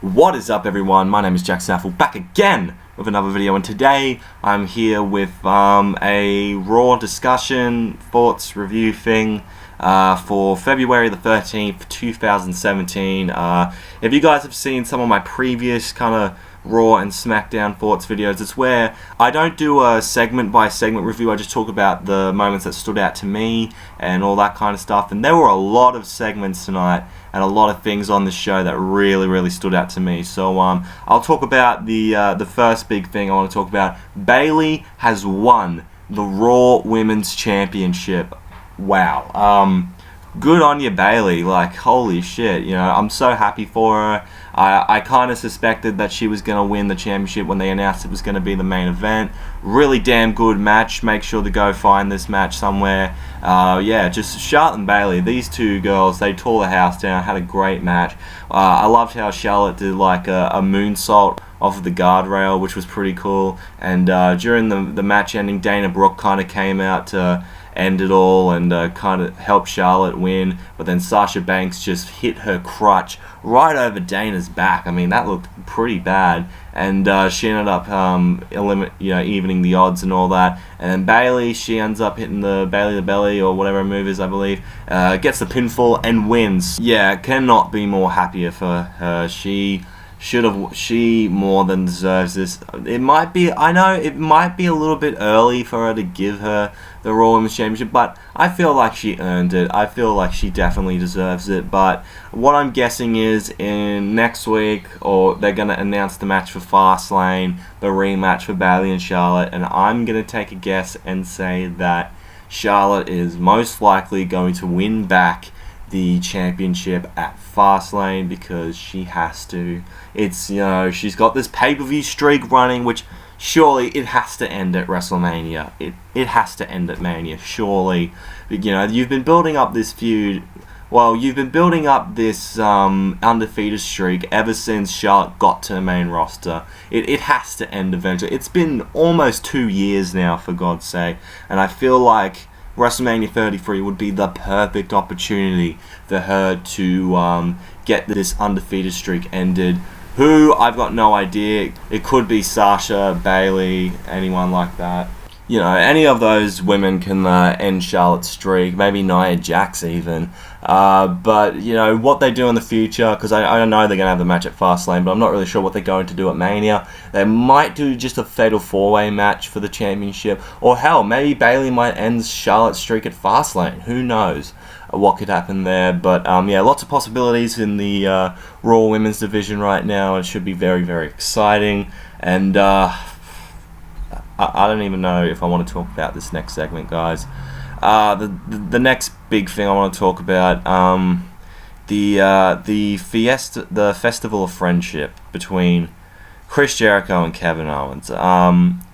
What is up, everyone? My name is Jack Saffel, back again with another video, and today I'm here with a Raw discussion, thoughts, review thing for February the 13th, 2017. If you guys have seen some of my previous kind of Raw and SmackDown thoughts videos, it's where I don't do a segment by segment review. I just talk about the moments that stood out to me and all that kind of stuff. And there were a lot of segments tonight and a lot of things on the show that really stood out to me. So I'll talk about the first big thing I want to talk about. Bayley has won the Raw Women's Championship. Wow. Good on you, Bayley. Like, holy shit, you know, I'm so happy for her. I kind of suspected that she was going to win the championship when they announced it was going to be the main event. Really damn good match. Make sure to go find this match somewhere. Yeah, just Charlotte and Bayley. These two girls, they tore the house down, had a great match. I loved how Charlotte did like a moonsault off of the guardrail, which was pretty cool. And during the match ending, Dana Brooke kind of came out to end it all and kind of help Charlotte win, but then Sasha Banks just hit her crutch right over Dana's back. I mean, that looked pretty bad, and she ended up evening the odds and all that. And then Bayley, she ends up hitting the Bayley the Belly or whatever her move is, I believe, gets the pinfall and wins. Yeah, cannot be more happier for her. She more than deserves this. It might be, I know it might be a little bit early for her to give her the Raw Women's Championship, but I feel like she earned it. I feel like she definitely deserves it. But what I'm guessing is in next week, or they're going to announce the match for Fastlane, the rematch for Bayley and Charlotte, and I'm going to take a guess and say that Charlotte is most likely going to win back the championship at Fastlane because she has to. It's, you know, she's got this pay-per-view streak running, which surely it has to end at WrestleMania. It has to end at Mania, surely. You know, you've been building up this feud. Well, you've been building up this undefeated streak ever since Charlotte got to the main roster. It has to end eventually. It's been almost 2 years now, for God's sake, and I feel like WrestleMania 33 would be the perfect opportunity for her to get this undefeated streak ended. Who? I've got no idea. It could be Sasha, Bayley, anyone like that. You know, any of those women can end Charlotte's streak. Maybe Nia Jax even. But, you know, what they do in the future, because I know they're going to have the match at Fastlane, but I'm not really sure what they're going to do at Mania. They might do just a fatal four-way match for the championship. Or hell, maybe Bayley might end Charlotte's streak at Fastlane. Who knows what could happen there. But, yeah, lots of possibilities in the Raw Women's division right now. It should be very exciting. And I don't even know if I want to talk about this next segment, guys. The next big thing I want to talk about, the Fiesta, the Festival of Friendship between Chris Jericho and Kevin Owens.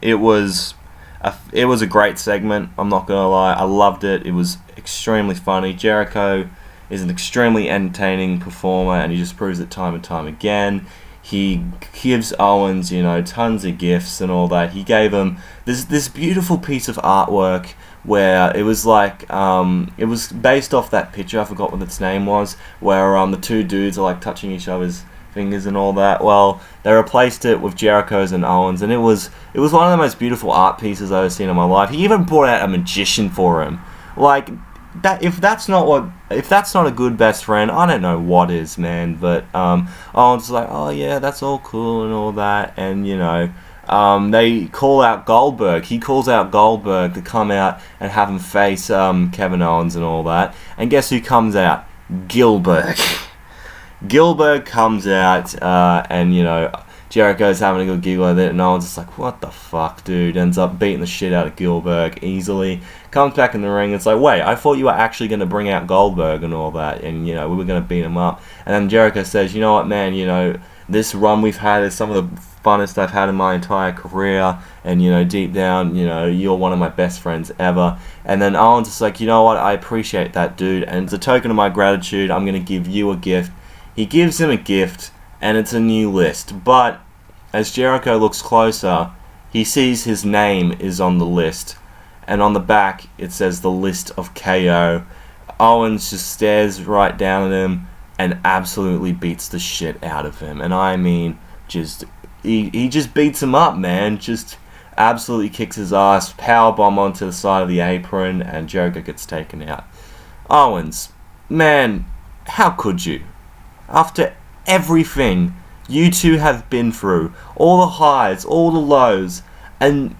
It was a great segment. I'm not gonna lie, I loved it. It was extremely funny. Jericho is an extremely entertaining performer, and he just proves it time and time again. He gives Owens, you know, tons of gifts and all that. He gave him this beautiful piece of artwork where it was like, it was based off that picture, I forgot what its name was, where the two dudes are like touching each other's fingers and all that. Well, they replaced it with Jericho's and Owens, and it was one of the most beautiful art pieces I've ever seen in my life. He even brought out a magician for him. Like, that, if that's not a good best friend, I don't know what is, man. But Owens was like, oh yeah, that's all cool and all that, and you know, they call out Goldberg. He calls out Goldberg to come out and have him face Kevin Owens and all that. And guess who comes out? Gilbert. Gilbert comes out, and you know, Jericho's having a good giggle at it, and Owens is like, what the fuck, dude? Ends up beating the shit out of Gilbert easily. Comes back in the ring, and it's like, wait, I thought you were actually going to bring out Goldberg and all that, and, you know, we were going to beat him up. And then Jericho says, you know what, man, you know, this run we've had is some of the funnest I've had in my entire career, and, you know, deep down, you know, you're one of my best friends ever. And then Owens is like, you know what, I appreciate that, dude, and as a token of my gratitude, I'm going to give you a gift. He gives him a gift, and it's a new list, but as Jericho looks closer, he sees his name is on the list, and on the back it says the list of KO. Owens just stares right down at him, and absolutely beats the shit out of him. And I mean, he just beats him up, man. Just absolutely kicks his ass, powerbomb onto the side of the apron, and Jericho gets taken out. Owens, man, how could you? After everything you two have been through, all the highs, all the lows, and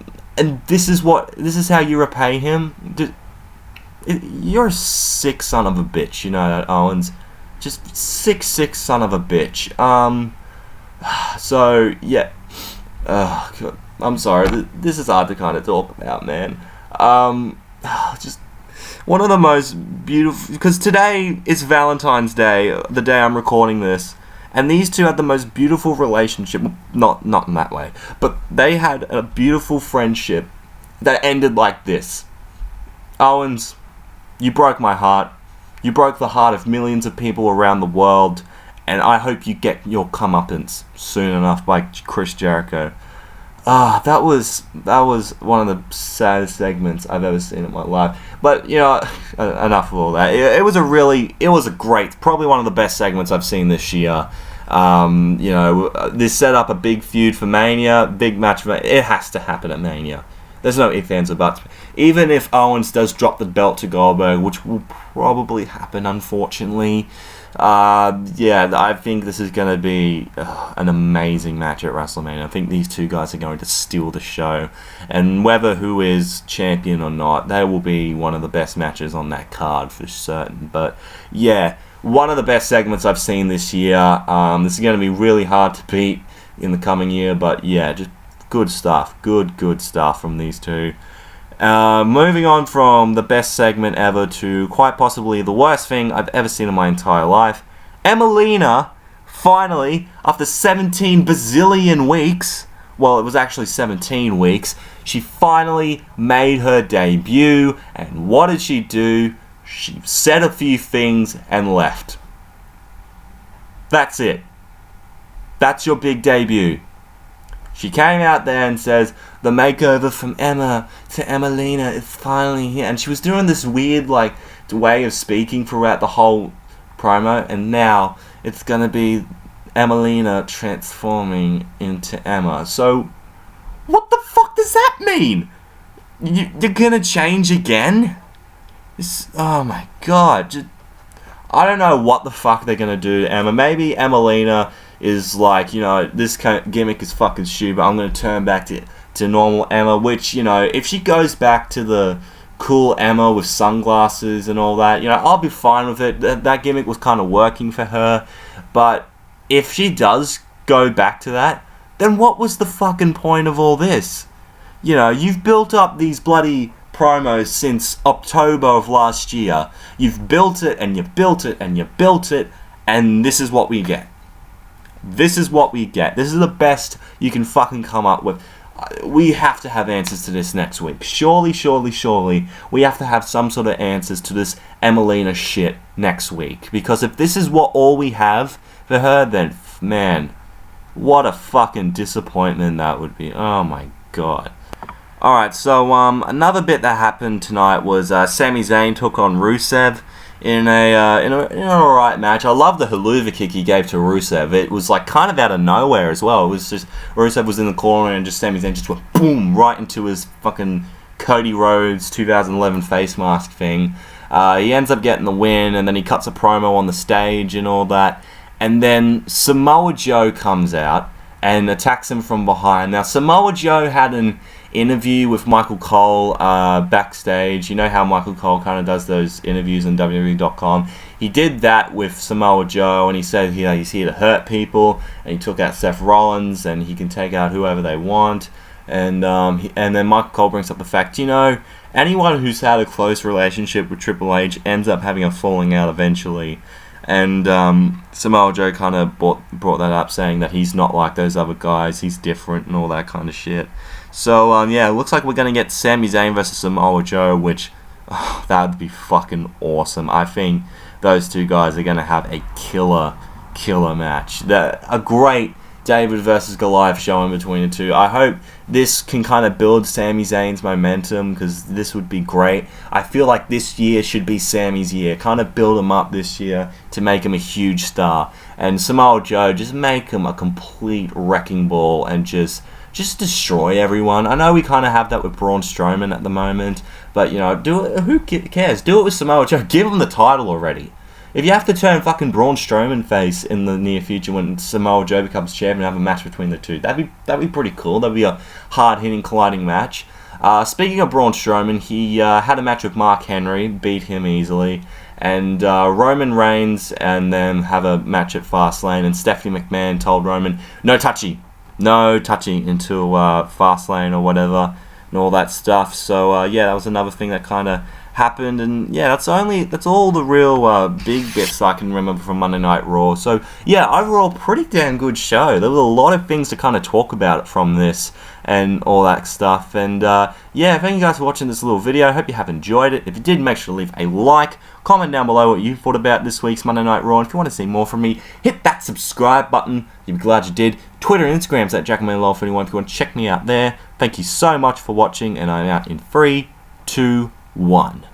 this is how you repay him? You're a sick son of a bitch, you know that, Owens. Just sick son of a bitch. So, yeah. I'm sorry, this is hard to kind of talk about, man. Just one of the most beautiful... Because today is Valentine's Day, the day I'm recording this. And these two had the most beautiful relationship. Not in that way. But they had a beautiful friendship that ended like this. Owens, you broke my heart. You broke the heart of millions of people around the world. And I hope you get your comeuppance soon enough by Chris Jericho. That was one of the saddest segments I've ever seen in my life. But, you know, enough of all that. It was a great, probably one of the best segments I've seen this year. You know, this set up a big feud for Mania, big match. It has to happen at Mania. There's no ifs, ands, or buts. Even if Owens does drop the belt to Goldberg, which will probably happen, unfortunately. Yeah, I think this is going to be an amazing match at WrestleMania. I think these two guys are going to steal the show. And whether who is champion or not, they will be one of the best matches on that card for certain. But, yeah, one of the best segments I've seen this year. This is going to be really hard to beat in the coming year. But, yeah, just good stuff. Good stuff from these two. Moving on from the best segment ever to quite possibly the worst thing I've ever seen in my entire life. Emmalina, finally, after 17 bazillion weeks, well, it was actually 17 weeks, she finally made her debut. And what did she do? She said a few things and left. That's it. That's your big debut. She came out there and says, the makeover from Emma to Emmalina is finally here. And she was doing this weird, like, way of speaking throughout the whole promo. And now it's going to be Emmalina transforming into Emma. So, what the fuck does that mean? You're going to change again? Oh my god. I don't know what the fuck they're going to do to Emma. Maybe Emmalina is like, you know, this kind of gimmick is fucking stupid. I'm going to turn back to normal Emma, which, you know, if she goes back to the cool Emma with sunglasses and all that, you know, I'll be fine with it. That gimmick was kind of working for her. But if she does go back to that, then what was the fucking point of all this? You know, you've built up these bloody promos since October of last year. You've built it and you've built it and you've built it, and this is what we get. This is what we get. This is the best you can fucking come up with. We have to have answers to this next week. Surely, we have to have some sort of answers to this Emmalina shit next week. Because if this is all we have for her, then, man, what a fucking disappointment that would be. Oh my god. Alright, so another bit that happened tonight was Sami Zayn took on Rusev in an alright match. I love the haluva kick he gave to Rusev. It was like kind of out of nowhere as well. It was just Rusev was in the corner and just Sami Zayn just went boom right into his fucking Cody Rhodes 2011 face mask thing. He ends up getting the win, and then he cuts a promo on the stage and all that. And then Samoa Joe comes out and attacks him from behind. Now, Samoa Joe had an interview with Michael Cole backstage. You know how Michael Cole kind of does those interviews on WWE.com. He did that with Samoa Joe, and he said he's here to hurt people, and he took out Seth Rollins, and he can take out whoever they want. And then Michael Cole brings up the fact, you know, anyone who's had a close relationship with Triple H ends up having a falling out eventually. And Samoa Joe kind of brought that up, saying that he's not like those other guys, he's different and all that kind of shit. So, yeah, it looks like we're going to get Sami Zayn versus Samoa Joe, which, that would be fucking awesome. I think those two guys are going to have a killer match. A great David versus Goliath showing between the two. I hope this can kind of build Sami Zayn's momentum, because this would be great. I feel like this year should be Sami's year. Kind of build him up this year to make him a huge star. And Samoa Joe, just make him a complete wrecking ball and just destroy everyone. I know we kind of have that with Braun Strowman at the moment, but, you know, do it. Who cares? Do it with Samoa Joe. Give him the title already. If you have to turn fucking Braun Strowman face in the near future when Samoa Joe becomes champion and have a match between the two, that'd be pretty cool. That'd be a hard-hitting, colliding match. Speaking of Braun Strowman, he had a match with Mark Henry, beat him easily, and Roman Reigns and them have a match at Fastlane, and Stephanie McMahon told Roman, no touchy until Fastlane or whatever, and all that stuff. So yeah, that was another thing that kind of happened, and yeah, that's all the real big bits I can remember from Monday Night Raw. So yeah, overall pretty damn good show. There was a lot of things to kind of talk about from this and all that stuff, and yeah, thank you guys for watching this little video. I hope you have enjoyed it. If you did, make sure to leave a like, comment down below what you thought about this week's Monday Night Raw, and if you want to see more from me, hit that subscribe button. You'd be glad you did. Twitter and Instagram's at JackmanLaw31 if you want to check me out there. Thank you so much for watching, and I'm out in 3, 2, 1.